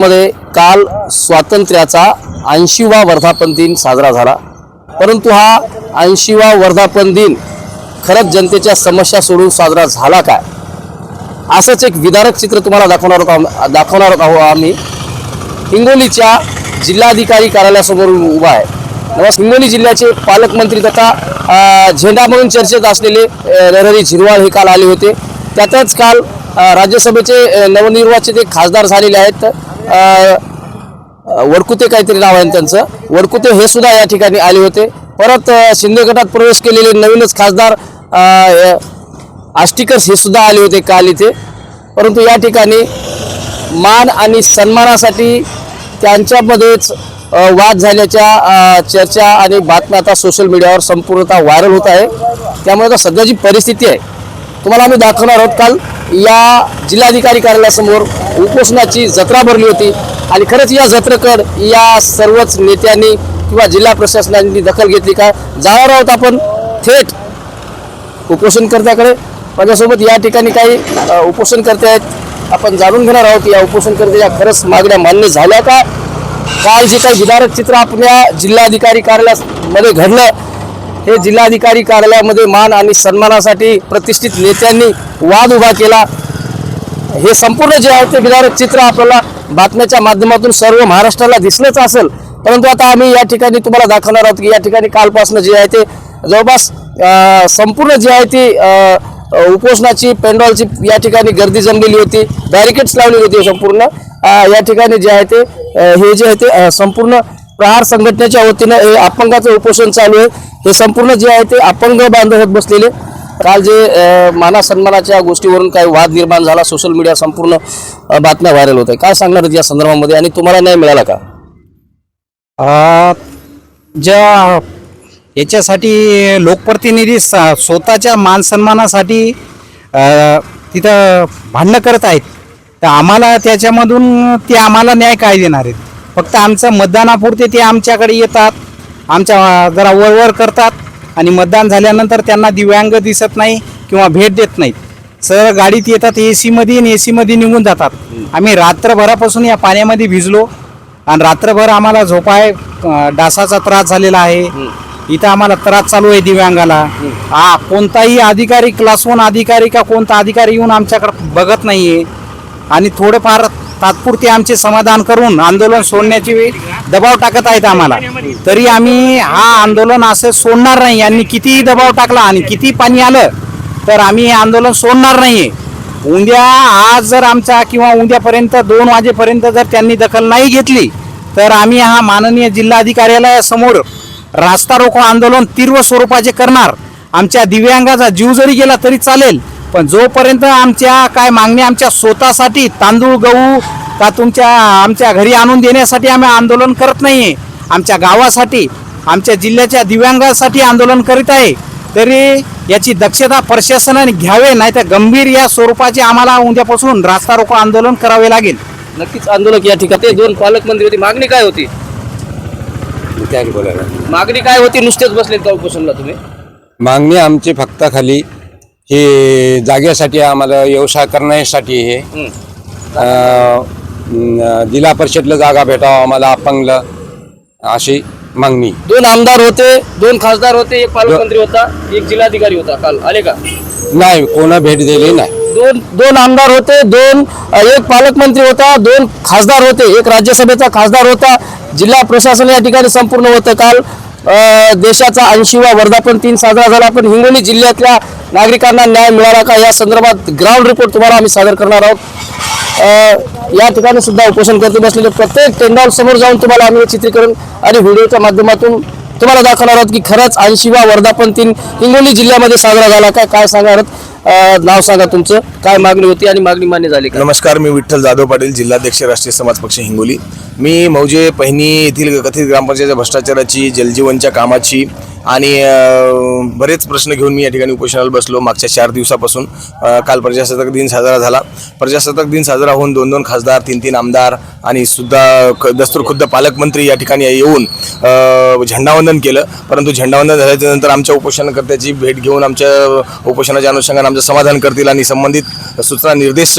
मध्ये काल स्वातंत्र्याचा 80वा वर्धापन दिन साजरा झाला। परंतु हा 80वा वर्धापन दिन खरंच जनतेच्या समस्या सोडून साजरा झाला काय, असंच एक विदारक चित्र तुम्हाला दाखवणार आहोत आम्ही। हिंगोलीच्या जिल्हाधिकारी कार्यालयासमोर उभा आहे। हिंगोली जिल्ह्याचे पालकमंत्री तथा झेंडा म्हणून चर्चेत असलेले नरहरी झिरवाळ हे काल आले होते। त्यातच काल राज्यसभेचे नवनिर्वाचित एक खासदार झालेले आहेत, वडकुते काहीतरी नाव आहे त्यांचं, वडकुते हे सुद्धा या ठिकाणी आले होते। परत शिंदे गटात प्रवेश केलेले नवीनच खासदार आष्टीकर हे सुद्धा आले होते काल इथे। परंतु या ठिकाणी मान आणि सन्मानासाठी त्यांच्यामध्येच वाद झाल्याच्या चर्चा आणि बातम्या आता सोशल मीडियावर संपूर्णतः व्हायरल होत आहे। त्यामुळे आता सध्याची परिस्थिती आहे तुम्हाला आम्ही दाखवणार आहोत। काल या जिल्हाधिकारी कार्यालयासमोर उपोषणाची जत्रा भरली होती आणि खरंच या जत्रेकड या सर्वच नेत्यांनी किंवा जिल्हा प्रशासनाने दखल घेतली का, जाणार आहोत आपण थेट उपोषणकर्त्याकडे। माझ्यासोबत या ठिकाणी काही उपोषणकर्ते आहेत, आपण जाणून घेणार आहोत या उपोषणकर्त्याच्या खरंच मागण्या मान्य झाल्या का। काल जे काही विदारक चित्र आपल्या जिल्हाधिकारी कार्यालयामध्ये घडलं, हे जिल्हाधिकारी कार्यालयामध्ये मान आणि सन्मानासाठी प्रतिष्ठित नेत्यांनी वाद उभा केला, हे संपूर्ण जे आहे ते विदारक चित्र आपल्याला बातम्याच्या माध्यमातून सर्व महाराष्ट्राला दिसलंच असेल। परंतु आता आम्ही या ठिकाणी तुम्हाला दाखवणार आहोत की या ठिकाणी कालपासून जे आहे ते जवळपास संपूर्ण जे आहे ती उपोषणाची पेंडॉलची या ठिकाणी गर्दी जमलेली होती, बॅरिकेड्स लावलेली होती संपूर्ण। या ठिकाणी जे आहे ते हे जे आहे ते संपूर्ण प्रहार संघटनेच्या वतीनं हे अपंगाचं उपोषण चालू आहे। हे संपूर्ण जे आहे ते अपंग बांधव होत बसलेले। काल जे माना सन्मानाच्या गोष्टीवरून काही वाद निर्माण झाला, सोशल मीडिया संपूर्ण बातम्या व्हायरल होत आहे। काय सांगणार या संदर्भामध्ये आणि तुम्हाला न्याय मिळाला का? ज्या याच्यासाठी लोकप्रतिनिधी स्वतःच्या मान सन्मानासाठी तिथं भांडणं करत आहेत, तर आम्हाला त्याच्यामधून ते आम्हाला न्याय काय देणार आहेत? फक्त आमचं मतदानापुरते ते आमच्याकडे येतात, आमच्या जरा वरवर करतात आणि मतदान झाल्यानंतर त्यांना दिव्यांग दिसत नाही किंवा भेट देत नाहीत। सर गाडीत येतात एसीमध्ये आणि एसीमध्ये निघून जातात। आम्ही रात्रभरापासून या पाण्यामध्ये भिजलो आणि रात्रभर आम्हाला झोपाय डासाचा त्रास झालेला आहे। इथं आम्हाला त्रास चालू आहे दिव्यांगाला। कोणताही अधिकारी, क्लास 1 अधिकारी का कोणता अधिकारी येऊन आमच्याकडे बघत नाहीये आणि थोडेफार तात्पुरते आमचे समाधान करून आंदोलन सोडण्याची दबाव टाकत आहेत आम्हाला। तरी आम्ही हा आंदोलन असं सोडणार नाही। यांनी कितीही दबाव टाकला आणि किती पाणी आलं तर आम्ही हे आंदोलन सोडणार नाहीये। उद्या आज जर आमचा किंवा उद्यापर्यंत 2 वाजेपर्यंत जर त्यांनी दखल नाही घेतली तर आम्ही हा माननीय जिल्हाधिकाऱ्यालयासमोर रास्ता रोको आंदोलन तीव्र स्वरूपाचे करणार। आमच्या दिव्यांगाचा जीव जरी गेला तरी चालेल, पण जोपर्यंत आमच्या काय मागणी आमच्या स्वतःसाठी तांदूळ गहू का आमच्या घरी आणून देण्यासाठी आम्ही आंदोलन करत नाहीये, आमच्या गावासाठी आमच्या जिल्ह्याच्या दिव्यांगासाठी आंदोलन करीत आहे। तरी याची दक्षता प्रशासनाने घ्यावे, नाही तर गंभीर या स्वरूपाचे आम्हाला उद्यापासून रास्ता रोको आंदोलन करावे लागेल। नक्कीच आंदोलक या ठिकाणी ते 2 पालकमंत्री होती, मागणी काय होती? मागणी काय होती? नुसतेच बसलेत का उपोषणला तुम्ही? मागणी आमची फक्त खाली हे जागेसाठी, आम्हाला व्यवसाय करण्यासाठी हे जिल्हा परिषदला जागा भेटावं आम्हाला अपंगला, अशी मागणी। 2 आमदार होते, 2 खासदार होते, एक पालकमंत्री होता, एक जिल्हाधिकारी होता, काल आले का? नाही, कोणा भेट दिली नाही। 2 आमदार होते, एक पालकमंत्री होता, 2 खासदार होते, एक राज्यसभेचा खासदार होता, जिल्हा प्रशासन या ठिकाणी संपूर्ण होतं। काल देशाचा 80वा वर्धापन दिन साजरा झाला, पण हिंगोली जिल्ह्यातल्या नागरिकांना न्याय मिळाला का, या संदर्भात ग्राउंड रिपोर्ट तुम्हाला आम्ही सादर करणार आहोत। या ठिकाणी सुद्धा उपोषण करते बसलेले प्रत्येक टेंडॉल समोर जाऊन तुम्हाला आम्ही चित्रीकरण आणि व्हिडिओच्या माध्यमातून तुम्हाला दाखवणार आहोत की खरंच 80वा वर्धापन दिन हिंगोली जिल्ह्यामध्ये साजरा झाला का। काय सांगणार आहोत? नाव सांगा तुमचं, काय मागणी होती आणि मागणी मान्य झाली का? नमस्कार, मी विठ्ठल जाधव पाटील, जिल्हाध्यक्ष राष्ट्रीय समाज पक्ष हिंगोली। मी मौजे पहिनी येथील कथित ग्रामपंचायतीच्या भ्रष्टाचाराची, जलजीवनच्या कामाची आणि बरेच प्रश्न घेऊन मी या ठिकाणी उपोषणाला बसलो मागच्या 4 दिवसापासून. काल प्रजासत्ताक दिन साजरा झाला. प्रजासत्ताक दिन साजरा होऊन 2 खासदार, 3 आमदार आणि सुद्धा दस्तूरखुद्द पालकमंत्री या ठिकाणी येऊन झेंडावंदन केलं. परंतु झेंडावंदन झाल्याच्या नंतर आमच्या उपोषणकर्त्याची भेट घेऊन आमच्या उपोषणाच्या अनुषंगाने आमचं समाधान करतील आणि संबंधित सूचना निर्देश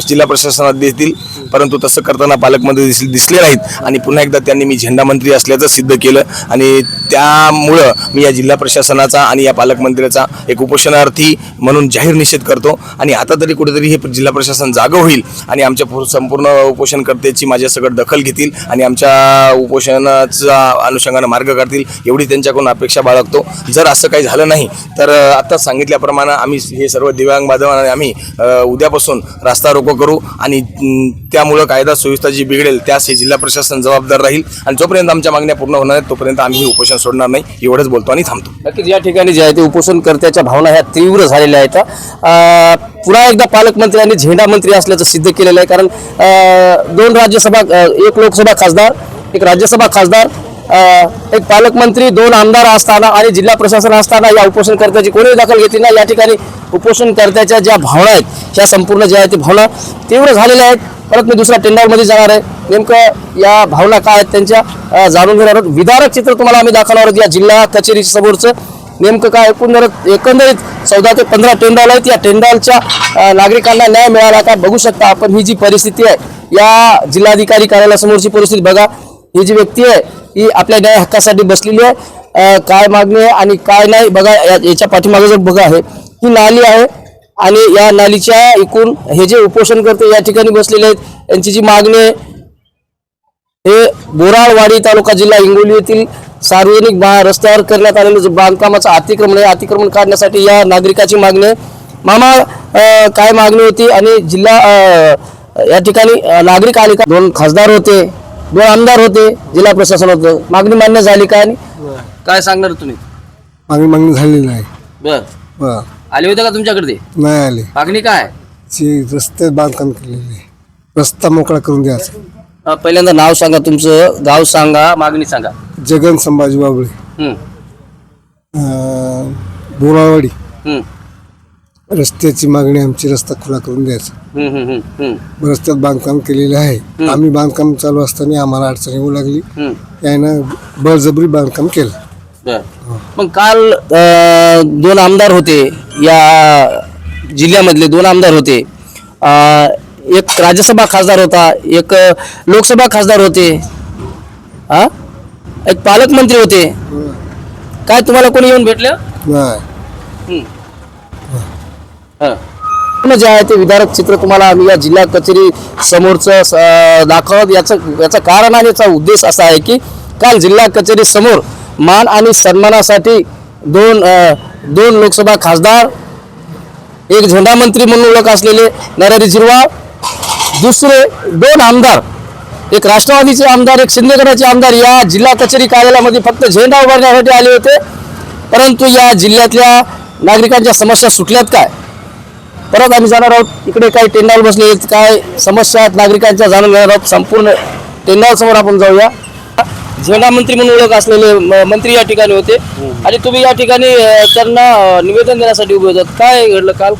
जिल्हा प्रशासनात देतील. परंतु तसं करताना पालकमंत्री दिसले नाहीत आणि पुन्हा एकदा त्यांनी मी झेंडा मंत्री असल्याचं सिद्ध केलं आणि त्यामुळं मी या जिल्हा प्रशासनाचा आणि या पालकमंत्र्याचा एक उपोषणार्थी म्हणून जाहीर निषेध करतो. आणि आता तरी कुठेतरी हे जिल्हा प्रशासन जागं होईल आणि आमच्या संपूर्ण उपोषणकर्त्याची माझ्यासकट दखल घेतील आणि आमच्या उपोषणाचा अनुषंगाने मार्ग काढतील एवढी त्यांच्याकडून अपेक्षा बाळगतो. जर असं काही झालं नाही तर आत्ताच सांगितल्याप्रमाणे आम्ही हे सर्व दिव्यांग बांधवांना आम्ही उद्यापासून रास्ता रोको करू आणि त्यामुळं कायदा सुव्यवस्था जी बिघडेल त्यास हे जिल्हा प्रशासन जबाबदार राहील आणि जोपर्यंत आमच्या मागण्या पूर्ण होणार आहेत तोपर्यंत आम्ही हे उपोषण सोडणार नाही एवढंच बोलतो आणि थांबतो. नक्कीच या ठिकाणी जे आहे ते उपोषणकर्त्याच्या भावना ह्या तीव्र झालेल्या आहेत. पुन्हा एकदा पालकमंत्री आणि झेंडा मंत्री असल्याचं सिद्ध केलेलं आहे. कारण 2 राज्यसभा, 1 लोकसभा खासदार, 1 राज्यसभा खासदार, 1 पालकमंत्री, 2 आमदार असताना आणि जिल्हा प्रशासन असताना या उपोषणकर्त्याची कोणी दखल घेतली नाही. या ठिकाणी उपोषणकर्त्याच्या ज्या भावना आहेत ह्या संपूर्ण ज्या आहेत ते भावना तीव्र झालेल्या आहेत. परत मी दुसऱ्या टेंडावरमध्ये जाणार आहे. नेमकं या भावना काय आहेत त्यांच्या जाणून घेणार आहोत. विदारक चित्र तुम्हाला आम्ही दाखवणार आहोत या जिल्हा कचेरी समोरचं. नेमकं काय एकंदरीत 14 ते 15 टेंडाल आहेत. या टेंडालच्या नागरिकांना न्याय मिळाला का बघू शकता आपण. ही जी परिस्थिती आहे या जिल्हाधिकारी कार्यालयासमोरची परिस्थिती बघा. ही जी व्यक्ती आहे ही आपल्या न्याय हक्कासाठी बसलेली आहे. काय मागणी आहे आणि काय नाही बघा. याच्या पाठीमागे जर बघा आहे ही नाली आहे आणि या नालीच्या एकूण हे जे उपोषणकर्ते या ठिकाणी बसलेले आहेत यांची जी मागणी आहे हे बोराळवाडी तालुका जिल्हा हिंगोली येथील सार्वजनिक रस्त्यावर करण्यात आलेलं जे बांधकामाचं अतिक्रमण आहे अतिक्रमण काढण्यासाठी या नागरिकाची मागणी आहे. मामा काय मागणी होती आणि जिल्हा या ठिकाणी नागरिक आले का? 2 खासदार होते, 2 आमदार होते, जिल्हा प्रशासन होतं. मागणी मान्य झाली का आणि काय सांगणार तुम्ही? मागणी झालेली नाही. बर आले होते का तुमच्याकडे? नाही आले. मागणी काय? रस्ते बांधकाम केलेले, रस्ता मोकळा करून द्यायचा. पहिल्यांदा नाव सांगा, तुमचं गाव सांगा, मागणी सांगा. जगन संभाजी बाबळे, बोराळवाडी. रस्त्याची मागणी आमची रस्ता खुला करून द्यायचा. रस्त्यात बांधकाम केलेले आहे. आम्ही बांधकाम चालू असताना आम्हाला अडचण येऊ लागली. यानं बळजबरी बांधकाम केलं. मग काल 2 आमदार होते या जिल्ह्यामधले, 2 आमदार होते. 1 राज्यसभा खासदार होता, 1 लोकसभा खासदार होते, 1 पालकमंत्री होते. काय तुम्हाला कोणी येऊन भेटलं? नाही. जे आहे ते विदारक चित्र तुम्हाला आम्ही या जिल्हा कचेरी समोरचं दाखवत. याचं कारण आणि याचा उद्देश असा आहे की काल जिल्हा कचेरी समोर मान आणि सन्मानासाठी 2 लोकसभा खासदार, 1 झेंडा मंत्री म्हणून ओळख असलेले नरहरी झिरवाळ, दुसरे 2 आमदार, 1 राष्ट्रवादीचे आमदार, 1 शिंदे गटाचे आमदार या जिल्हा कचेरी कार्यालयामध्ये फक्त झेंडा उभारण्यासाठी आले होते. परंतु या जिल्ह्यातल्या नागरिकांच्या समस्या सुटल्यात काय? परत आम्ही जाणार आहोत. इकडे काही टेंडावर बसले आहेत, काय समस्या आहेत नागरिकांच्या जाणून घेणार आहोत. संपूर्ण टेंडावर समोर आपण जाऊया. झेंडा मंत्री म्हणून ओळख असलेले मंत्री या ठिकाणी होते आणि तुम्ही या ठिकाणी त्यांना निवेदन देण्यासाठी उभे होतात. काय घडलं काल?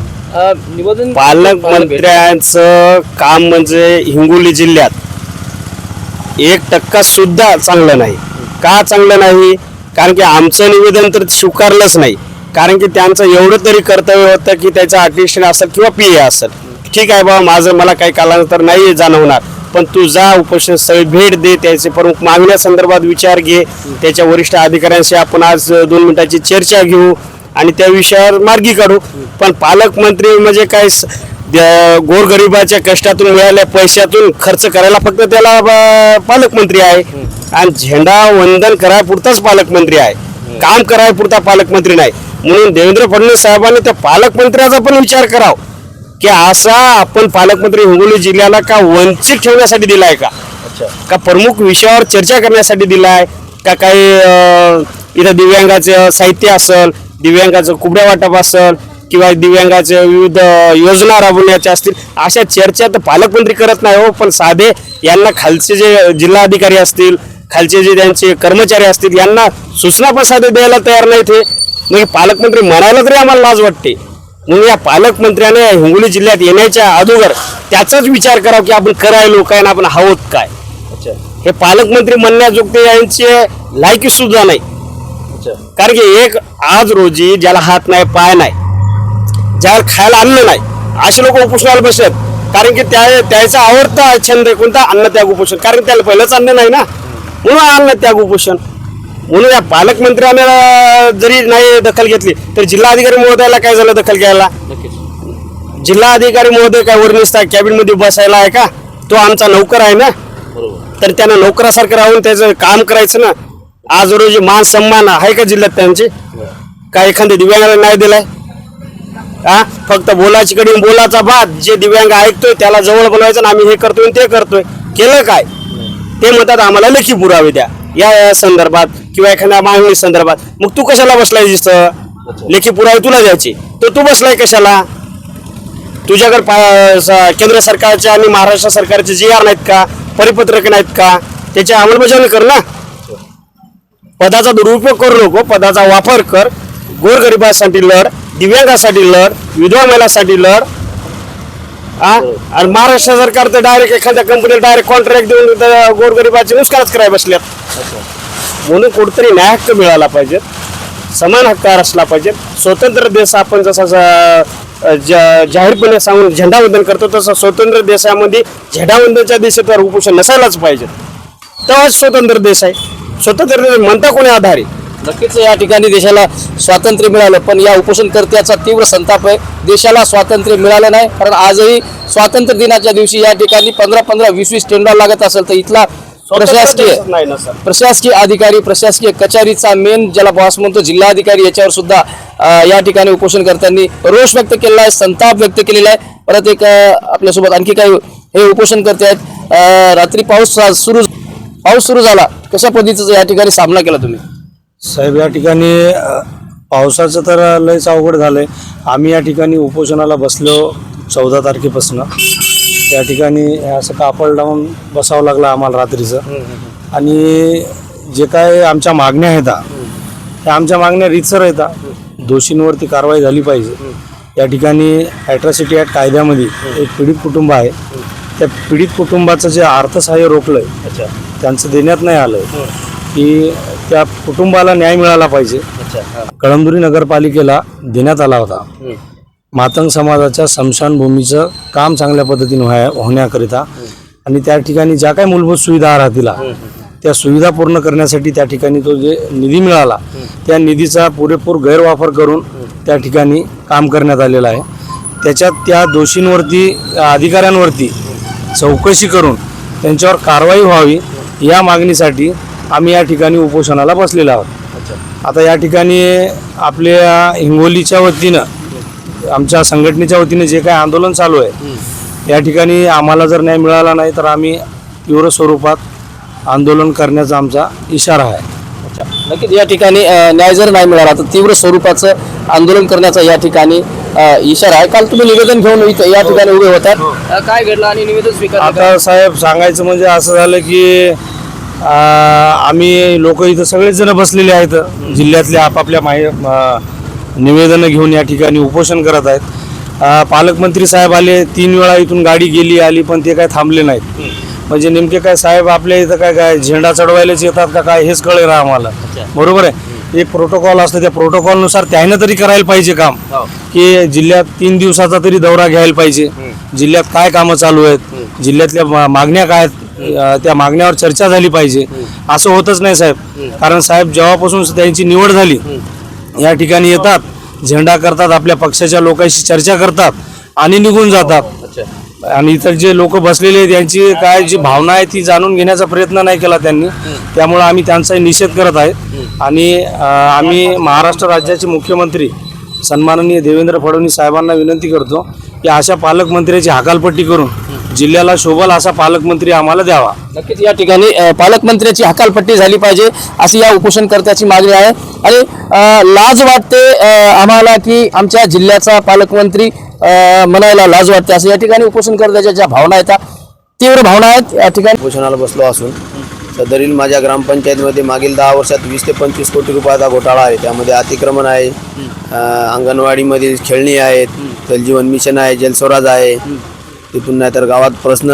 निवेदन पालकमंत्र्यांचं काम म्हणजे हिंगोली जिल्ह्यात 1% सुद्धा चांगलं नाही. का चांगलं नाही? कारण की आमचं निवेदन तर स्वीकारलंच नाही. कारण की त्यांचं एवढं तरी कर्तव्य होतं की त्याचं अटेन्शन असेल किंवा PA असेल. ठीक आहे बाबा, मला काही कालानंतर नाही जाणवणार, पण तू जा उपोषण स्थळी भेट दे, त्याचे प्रमुख मागण्या संदर्भात विचार घे, त्याच्या वरिष्ठ अधिकाऱ्यांशी आपण आज 2 मिनिटाची चर्चा घेऊ आणि त्या विषयावर मार्गी काढू. पण पालकमंत्री म्हणजे काय, गोरगरिबाच्या कष्टातून मिळालेल्या पैशातून खर्च करायला फक्त त्याला पालकमंत्री आहे आणि झेंडा वंदन करायपुरताच पालकमंत्री आहे, काम करायपुरता पालकमंत्री नाही. म्हणून देवेंद्र फडणवीस साहेबांनी त्या पालकमंत्र्याचा पण विचार करावा की असा आपण पालकमंत्री हिंगोली जिल्ह्याला का वंचित ठेवण्यासाठी दिलाय का प्रमुख विषयावर चर्चा करण्यासाठी दिलाय का? काही इथं दिव्यांगाचं साहित्य असेल, दिव्यांगाचं कुबड्या वाटप असेल किंवा दिव्यांगाचे विविध योजना राबवण्याच्या असतील, अशा चर्चा तर पालकमंत्री करत नाही हो. पण साधे यांना खालचे जे जिल्हाधिकारी असतील, खालचे जे त्यांचे कर्मचारी असतील यांना सूचना पण साधे द्यायला तयार नाहीत. हे म्हणजे पालकमंत्री म्हणायला तरी आम्हाला लाज वाटते. म्हणून या पालकमंत्र्याने हिंगोली जिल्ह्यात येण्याच्या अगोदर त्याचाच विचार करावा की आपण करायला लोक आहे ना, आपण हवत काय. हे पालकमंत्री म्हणण्याजोगते यांचे लायकी सुद्धा नाही. कारण की एक आज रोजी ज्याला हात नाही पाय नाही, ज्याला खायला अन्न नाही, असे लोक उपोषणाला बसतात. कारण की त्याचा आवडता छंद कोणता, अन्नत्याग उपोषण. कारण त्याला पहिलंच अन्न नाही ना, म्हणून अन्नत्याग उपोषण. म्हणून या पालकमंत्र्याने जरी नाही दखल घेतली तर जिल्हाधिकारी महोदयाला काय झालं दखल घ्यायला. जिल्हाधिकारी महोदय काय वरनिस्ता कॅबिन मध्ये बसायला आहे का, तो आमचा नौकर आहे ना, तर त्यानं नोकरासारखं राहून त्याचं काम करायचं ना. आज रोजी मान सन्मान आहे का जिल्ह्यात त्यांचे, का एखाद्या दिव्यांगाला नाही दिलाय. फक्त बोलाची कडी बोलाचा बाद. जे दिव्यांग ऐकतोय त्याला जवळ बोलवायचं, आम्ही हे करतोय ते करतोय. केलं काय ते म्हणतात आम्हाला लेखी पुरावे द्या या संदर्भात किंवा एखाद्या मागणी संदर्भात. मग तू कशाला बसलाय दिसतं, लेखी पुरावे तुला द्यायचे तर तू बसलाय कशाला. तुझ्याकडे केंद्र सरकारचे आणि महाराष्ट्र सरकारचे GR नाहीत का, परिपत्रक नाहीत का, त्याची अंमलबजावणी कर ना. पदाचा दुरुपयोग करू नको, पदाचा वापर कर. गोरगरिबासाठी लढ, दिव्यांगासाठी लढ, विधवा महिलांसाठी लढ. आणि महाराष्ट्र सरकार तर डायरेक्ट एखाद्या कंपनीला डायरेक्ट कॉन्ट्रॅक्ट देऊन गोरगरिबाचे नुसकानच करायला बसल्यात. म्हणून कुठेतरी न्याय हक्क मिळाला पाहिजे, समान हक्क असला पाहिजे. स्वतंत्र देश आपण जसा जाहीरपणे सांगून झेंडावंदन करतो तसं स्वतंत्र देशामध्ये झेंडावंदनच्या दिवशी उपोषण नसायलाच पाहिजे. तेव्हाच स्वतंत्र देश आहे. स्वतंत्र देश म्हणता कोणी आधारित. नक्कीच या ठिकाणी देशाला स्वातंत्र्य मिळालं, पण या उपोषणकर्त्याचा तीव्र संताप आहे. देशाला स्वातंत्र्य मिळालं नाही, कारण आजही स्वातंत्र्य दिनाच्या दिवशी या ठिकाणी 15-20 टेंडर लागत असेल तर इथला प्रशासकीय अधिकारी, प्रशासकीय कचेरीचा मेन ज्याला बॉस म्हणतो जिल्हाधिकारी, याच्यावर सुद्धा या ठिकाणी उपोषणकर्त्यांनी रोष व्यक्त केलेला आहे, संताप व्यक्त केलेला आहे. परत एक आपल्यासोबत आणखी काही हे उपोषणकर्ते आहेत. रात्री पाऊस सुरू झाला, कशा पद्धतीचा या ठिकाणी सामना केला तुम्ही. साहेब या ठिकाणी पावसाचं तर लयच अवघड झालंय. आम्ही या ठिकाणी उपोषणाला बसलो 14 तारखेपासून. या ठिकाणी असं कापड लावून बसावं लागलं आम्हाला रात्रीचं. आणि जे काय आमच्या मागण्या आहेत त्या आमच्या मागण्या रीतसर आहेत. दोषींवरती कारवाई झाली पाहिजे. या ठिकाणी ॲट्रॉसिटी ॲक्ट कायद्यामध्ये एक पीडित कुटुंब आहे, त्या पीडित कुटुंबाचं जे अर्थसहाय्य रोखलंय त्यांचं देण्यात नाही आलं की त्या कुटुंबाला न्याय मिळाला पाहिजे. कळमनुरी नगरपालिकेला देण्यात आला होता मातंग समाजाच्या स्मशानभूमीचं काम चांगल्या पद्धतीने होण्याकरिता, आणि त्या ठिकाणी ज्या काही मूलभूत सुविधा राहतील त्या सुविधा पूर्ण करण्यासाठी त्या ठिकाणी तो जे निधी मिळाला त्या निधीचा पुरेपूर गैरवापर करून त्या ठिकाणी काम करण्यात आलेलं आहे. त्याच्यात त्या दोषींवरती, अधिकाऱ्यांवरती चौकशी करून त्यांच्यावर कारवाई व्हावी या मागणीसाठी आम्ही या ठिकाणी उपोषणाला बसलेलो आहोत. आता या ठिकाणी आपल्या हिंगोलीच्या वतीनं, आमच्या संघटनेच्या वतीने जे काही आंदोलन चालू आहे, या ठिकाणी आम्हाला जर न्याय मिळाला नाही तर आम्ही तीव्र स्वरूपात आंदोलन करण्याचा आमचा इशारा आहे. नक्कीच या ठिकाणी न्याय जर नाही मिळाला तर तीव्र स्वरूपाचं आंदोलन करण्याचा या ठिकाणी इशारा आहे. काल तुम्ही निवेदन घेऊन या ठिकाणी उभे होतात, काय घडलं आणि निवेदन स्वीकार. आता साहेब सांगायचं म्हणजे असं झालं की आम्ही लोक इथं सगळेच जण बसलेले आहेत, जिल्ह्यातले आपापल्या निवेदनं घेऊन या ठिकाणी उपोषण करत आहेत. पालकमंत्री साहेब आले, 3 वेळा इथून गाडी गेली आली पण ते काय थांबले नाहीत. म्हणजे नेमके काय साहेब आपल्या इथं काय झेंडा चढवायलाच येतात का काय हेच कळेल आम्हाला. बरोबर आहे, एक प्रोटोकॉल असतं, त्या प्रोटोकॉलनुसार त्यानं तरी करायला पाहिजे काम, की जिल्ह्यात 3 दिवसाचा तरी दौरा घ्यायला पाहिजे. जिल्ह्यात काय कामं चालू आहेत, जिल्ह्यातल्या मागण्या काय आहेत, त्या मागण्यावर चर्चा झाली पाहिजे. असं होतच नाही साहेब. कारण साहेब जेव्हापासून त्यांची निवड झाली या ठिकाणी येतात, झेंडा करतात, आपल्या पक्षाच्या लोकांशी चर्चा करतात आणि निघून जातात. आणि इतर जे लोक बसलेले आहेत त्यांची काय जी भावना आहे ती जाणून घेण्याचा प्रयत्न नाही केला त्यांनी. त्यामुळे आम्ही त्यांचा निषेध करत आहे. आणि आम्ही महाराष्ट्र राज्याचे मुख्यमंत्री सन्माननीय देवेंद्र फडणवीस साहेबांना विनंती करतो की अशा पालकमंत्र्याची हकालपट्टी करून जिल्ह्याला शोभल असा पालकमंत्री आम्हाला द्यावा. नक्कीच या ठिकाणी पालकमंत्र्याची हकालपट्टी झाली पाहिजे अशी या उपोषणकर्त्याची मागणी आहे. आणि लाज वाटते आम्हाला की आमच्या जिल्ह्याचा पालकमंत्री म्हणायला लाज वाटते, असं या ठिकाणी उपोषणकर्त्याच्या ज्या भावना आहेत, तीव्र भावना आहेत. या ठिकाणी उपोषणाला बसलो असून सदरील माझ्या ग्रामपंचायतीमध्ये मागील 10 वर्षात 20 ते 25 कोटी रुपयाचा घोटाळा आहे. त्यामध्ये अतिक्रमण आहे, अंगणवाडीमधील खेळणी आहेत, जलजीवन मिशन आहे, जलस्वराज आहे. तिथून नाही तर गावात प्रश्न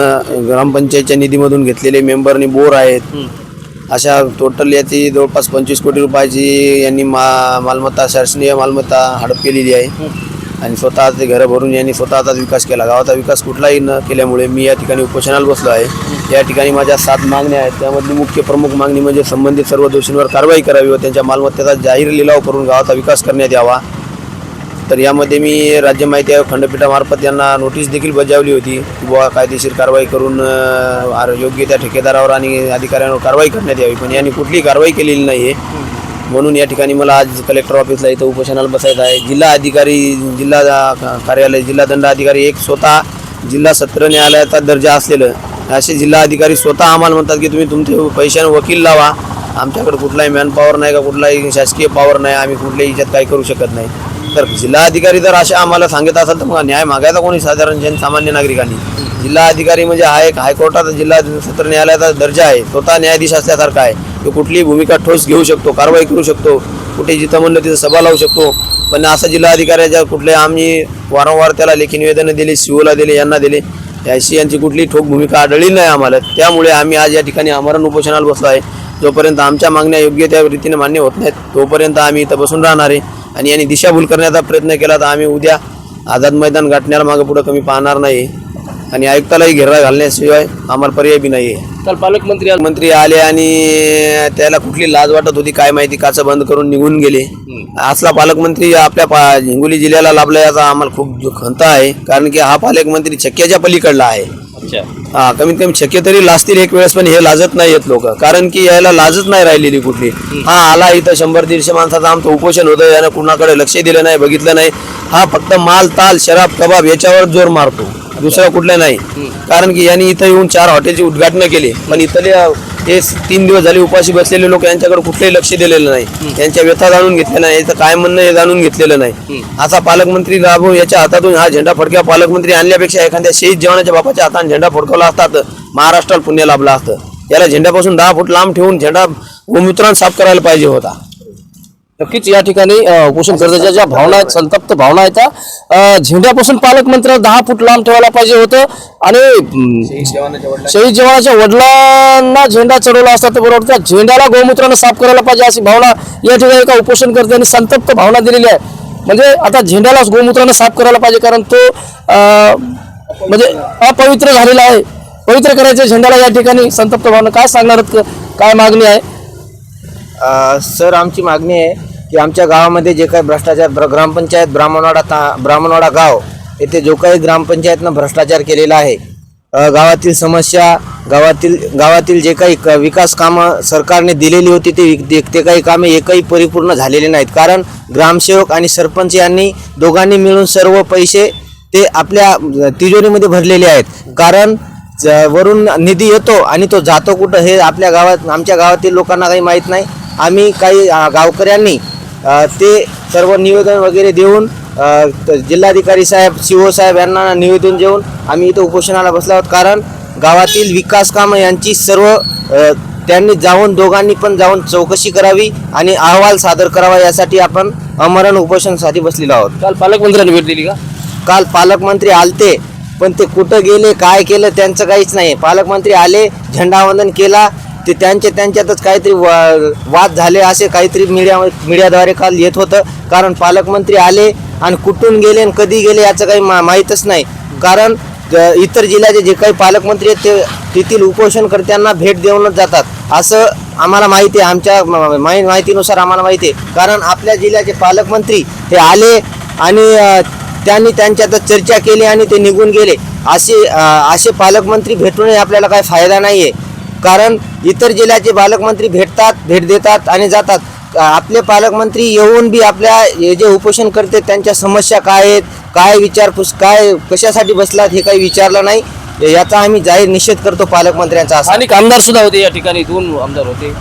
ग्रामपंचायतच्या निधीमधून घेतलेले मेंबरनी बोर आहेत. अशा टोटल याची जवळपास 25 कोटी रुपयाची यांनी मालमत्ता, शासनीय मालमत्ता हडप केलेली आहे आणि स्वतःचे घरं भरून यांनी स्वतःचाच विकास केला. गावाचा विकास कुठलाही न केल्यामुळे मी या ठिकाणी उपोषणाला बसलो आहे. या ठिकाणी माझ्या 7 मागण्या आहेत. त्यामधली मुख्य प्रमुख मागणी म्हणजे संबंधित सर्व दोषींवर कारवाई करावी व त्यांच्या मालमत्तेचा जाहीर लिलाव करून गावाचा विकास करण्यात यावा. तर यामध्ये मी राज्य माहिती आयोग खंडपीठामार्फत यांना नोटीस देखील बजावली होती की बुवा कायदेशीर कारवाई करून योग्य त्या ठेकेदारावर आणि अधिकाऱ्यांवर कारवाई करण्यात यावी, पण यांनी कुठलीही कारवाई केलेली नाही आहे. म्हणून या ठिकाणी मला आज कलेक्टर ऑफिसला इथं उपोषणाला बसायचं आहे. जिल्हा अधिकारी, जिल्हा कार्यालय, जिल्हा दंडाधिकारी एक स्वतः जिल्हा सत्र न्यायालयाचा दर्जा असलेलं असे जिल्हा अधिकारी स्वतः आम्हाला म्हणतात की तुम्ही तुमचे पैशाने वकील लावा, आमच्याकडे कुठलाही मॅनपॉवर नाही का कुठलाही शासकीय पॉवर नाही, आम्ही कुठल्याही याच्यात काही करू शकत नाही. तर जिल्हा अधिकारी जर अशा आम्हाला सांगत असेल तर मग न्याय मागायचा कोणी साधारण सामान्य नागरिकांनी. जिल्हा अधिकारी म्हणजे हा एक हायकोर्टाचा जिल्हा सत्र न्यायालयाचा दर्जा आहे, स्वतः न्यायाधीश असल्यासारखा आहे. तो कुठलीही भूमिका ठोस घेऊ शकतो, कारवाई करू शकतो, कुठे जिथं म्हणलं तिथं सभा लावू शकतो. पण असा जिल्हा अधिकाऱ्याच्या कुठले आम्ही वारंवार त्याला लेखी निवेदनं दिली, सीओला दिले, यांना दिले, याशी यांची कुठली ठोक भूमिका आढळली नाही आम्हाला. त्यामुळे आम्ही आज या ठिकाणी आमरण उपोषणाला बसलो आहे. जोपर्यंत आमच्या मागण्या योग्य त्या रीतीने मान्य होत नाहीत तोपर्यंत आम्ही इथं बसून राहणार आहे. आणि यांनी दिशाभूल करण्याचा प्रयत्न केला तर आम्ही उद्या आझाद मैदान गाठण्याला मागे पुढं कमी पाहणार नाही आणि आयुक्तालाही घेरा घालण्याशिवाय आम्हाला पर्याय बी नाही आहे. काल पालकमंत्री मंत्री आले आणि त्याला कुठली लाज वाटत होती काय माहिती, काचं बंद करून निघून गेले. असला पालकमंत्री आपल्या हिंगोली जिल्ह्याला लाभला याचा आम्हाला खूप खंत आहे. कारण की हा पालकमंत्री शक्याच्या पलीकडला आहे. हा, कमीत कमी शक्य तरी लाजतील एक वेळेस, पण हे लाजत नाही आहेत लोक, कारण की यायला लाजच नाही राहिलेली कुठली. हा आला इथं 100-150 माणसाचं आमचं उपोषण होतं, यानं कुणाकडे लक्ष दिलं नाही, बघितलं नाही. हा फक्त माल, ताल, शराब, कबाब याच्यावर जोर मारतो, दुसरं कुठलं नाही. कारण की यांनी इथं येऊन 4 हॉटेलची उद्घाटन केली, पण इथले हे 3 दिवस झाले उपाशी बसलेले लोक यांच्याकडे कुठलंही लक्ष दिलेलं नाही, यांच्या व्यथा जाणून घेतल्या नाही, याचं काय म्हणणं हे जाणून घेतलेलं नाही. असा पालकमंत्री राबवून याच्या हातातून हा झेंडा फडक्या पालकमंत्री आणल्यापेक्षा एखाद्या शहीद जवानाच्या बापाच्या हाताने झेंडा फडकवला असता तर महाराष्ट्राला पुण्य लाभला असतं. याला झेंड्यापासून 10 फूट लांब ठेवून झेंडा गोमूत्राने साफ करायला पाहिजे होता. नक्कीच या ठिकाणी उपोषणकर्त्याच्या ज्या भावना आहेत, संतप्त भावना आहेत, त्या झेंड्यापासून पालकमंत्र्याला 10 फूट लांब ठेवायला पाहिजे होतं आणि शहीद जवानाच्या वडिलांना झेंडा चढवला असता तर बरोबर त्या झेंड्याला गोमूत्रानं साफ करायला पाहिजे अशी भावना या ठिकाणी एका उपोषणकर्त्यांनी संतप्त भावना दिलेली आहे. म्हणजे आता झेंड्याला गोमूत्रानं साफ करायला पाहिजे, कारण तो म्हणजे अपवित्र झालेला आहे. पवित्र करायचं झेंड्याला या ठिकाणी संतप्त भावना. काय सांगणार, काय मागणी आहे? सर, आमची मागणी आहे की आमच्या गावामध्ये जे काही भ्रष्टाचार, ग्रामपंचायत ब्राह्मणवाडा गाव येथे जो काही ग्रामपंचायतनं भ्रष्टाचार केलेला आहे, गावातील समस्या, गावातील जे काही विकास कामं सरकारने दिलेली होती ते काही कामे एकही परिपूर्ण झालेले नाहीत. कारण ग्रामसेवक आणि सरपंच यांनी दोघांनी मिळून सर्व पैसे ते आपल्या तिजोरीमध्ये भरलेले आहेत. कारण वरून निधी येतो आणि तो जातो कुठं हे आमच्या गावातील लोकांना काही माहीत नाही. आम्ही काही गावकऱ्यांनी ते सर्व निवेदन वगैरे देऊन जिल्हाधिकारी साहेब, CO साहेब यांना निवेदन देऊन आम्ही इथं उपोषणाला बसलो आहोत. कारण गावातील विकास कामं यांची सर्व त्यांनी दोघांनी पण जाऊन चौकशी करावी आणि अहवाल सादर करावा, यासाठी आपण आमरण उपोषणासाठी बसलेलो आहोत. काल पालकमंत्र्यांनी भेट दिली का? काल पालकमंत्री आलते, पण ते कुठं गेले, काय केलं त्यांचं काहीच नाही. पालकमंत्री आले, झेंडावंदन केला, ते त्यांच्यातच काहीतरी वाद झाले असे काहीतरी मीडियाद्वारे काल येत होतं. कारण पालकमंत्री आले आणि कुठून गेले आणि कधी गेले याचं काही माहीतच नाही. कारण इतर जिल्ह्याचे जे काही पालकमंत्री आहेत ते तेथील उपोषणकर्त्यांना भेट देऊनच जातात असं आम्हाला माहिती आहे. आमच्या माहितीनुसार आम्हाला माहिती आहे. कारण आपल्या जिल्ह्याचे पालकमंत्री हे आले आणि त्यांनी त्यांच्यातच चर्चा केली आणि ते निघून गेले. असे पालकमंत्री भेटूनही आपल्याला काही फायदा नाही आहे. कारण इतर जिल्ह्याचे पालकमंत्री भेट देतात आणि जातात. आपले पालकमंत्री येऊन बी आपल्या हे जे उपोषण करते त्यांच्या समस्या काय आहेत, काय विचारपूस, काय कशासाठी बसलात हे काही विचारलं नाही. याचा आम्ही जाहीर निषेध करतो पालकमंत्र्यांचा. स्थानिक आमदार सुद्धा होते या ठिकाणी, 2 आमदार होते,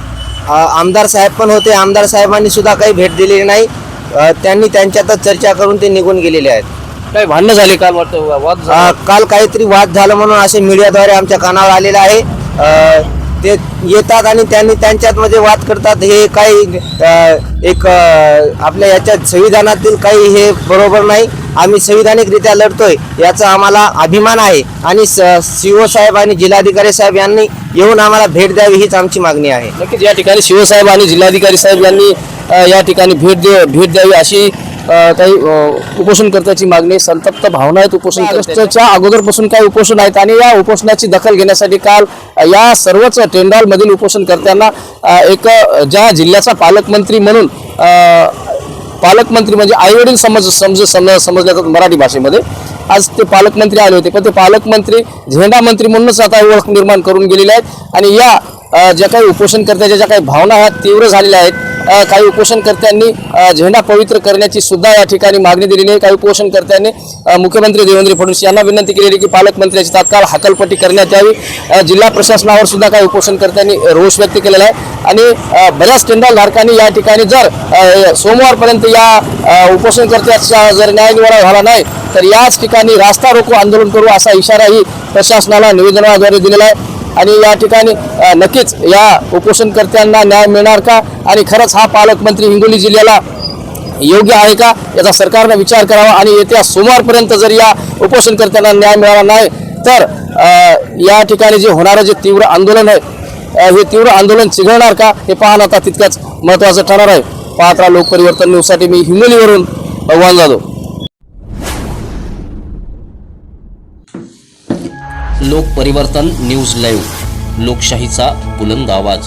आमदार साहेब पण होते. आमदार साहेबांनी सुद्धा काही भेट दिलेली नाही. त्यांनी त्यांच्यातच चर्चा करून ते निघून गेलेले आहेत. काही भांडणं झाली काल, वाटतं वाद झाला? काल काहीतरी वाद झाला म्हणून असे मीडियाद्वारे आमच्या कानावर आलेलं आहे. ते येतात आणि त्यांनी त्यांच्यात मध्ये वाद करतात. हे काही आपल्या याच्यात संविधानातील काही हे बरोबर नाही. आम्ही संविधानिकरित्या लढतोय याचा आम्हाला अभिमान आहे आणि CO साहेब आणि जिल्हाधिकारी साहेब यांनी येऊन आम्हाला भेट द्यावी हीच आमची मागणी आहे. नक्कीच या ठिकाणी शिवसाहेब आणि जिल्हाधिकारी साहेब यांनी या ठिकाणी भेट द्यावी अशी काही उपोषणकर्त्याची मागणी. संतप्त भावना आहेत उपोषणकर्त्याच्या अगोदरपासून काही उपोषण आहेत आणि या उपोषणाची दखल घेण्यासाठी काल या सर्वच टेंडॉलमधील उपोषणकर्त्यांना एक ज्या जिल्ह्याचा पालकमंत्री म्हणून पालकमंत्री म्हणजे आईवडील समजले जातात मराठी भाषेमध्ये, आज ते पालकमंत्री आले होते. पण ते पालकमंत्री झेंडा मंत्री म्हणूनच आता ओळख निर्माण करून गेलेले आहेत. आणि या ज्या काही उपोषणकर्त्याच्या ज्या काही भावना ह्या तीव्र झालेल्या आहेत, काही उपोषणकर्त्यांनी झेंडा पवित्र करण्याची सुद्धा या ठिकाणी मागणी दिलेली आहे. काही उपोषणकर्त्यांनी मुख्यमंत्री देवेंद्र फडणवीस यांना विनंती केलेली की पालकमंत्र्याची तात्काळ हकालपट्टी करण्यात यावी. जिल्हा प्रशासनावर सुद्धा काही उपोषणकर्त्यांनी रोष व्यक्त केलेला आहे. आणि बऱ्याच टेंडरधारकांनी या ठिकाणी जर सोमवारपर्यंत या उपोषणकर्त्याचा जर न्यायनिवाडा झाला नाही तर याच ठिकाणी रास्ता रोको आंदोलन करू असा इशाराही प्रशासनाला निवेदनाद्वारे दिलेला आहे. आणि या ठिकाणी नक्कीच या उपोषणकर्त्यांना न्याय मिळणार का आणि खरंच हा पालकमंत्री हिंगोली जिल्ह्याला योग्य आहे का याचा सरकारनं विचार करावा. आणि येत्या सोमवारपर्यंत जर या उपोषणकर्त्यांना न्याय मिळाला नाही तर या ठिकाणी जे होणारं जे तीव्र आंदोलन आहे हे तीव्र आंदोलन चिघळणार का हे पाहणं आता तितकंच महत्त्वाचं ठरणार आहे. पाहत राहा लोकपरिवर्तन न्यूजसाठी मी हिंगोलीवरून भगवान जाधव. लोकपरिवर्तन न्यूज लाईव्ह, लोकशाहीचा बुलंद आवाज.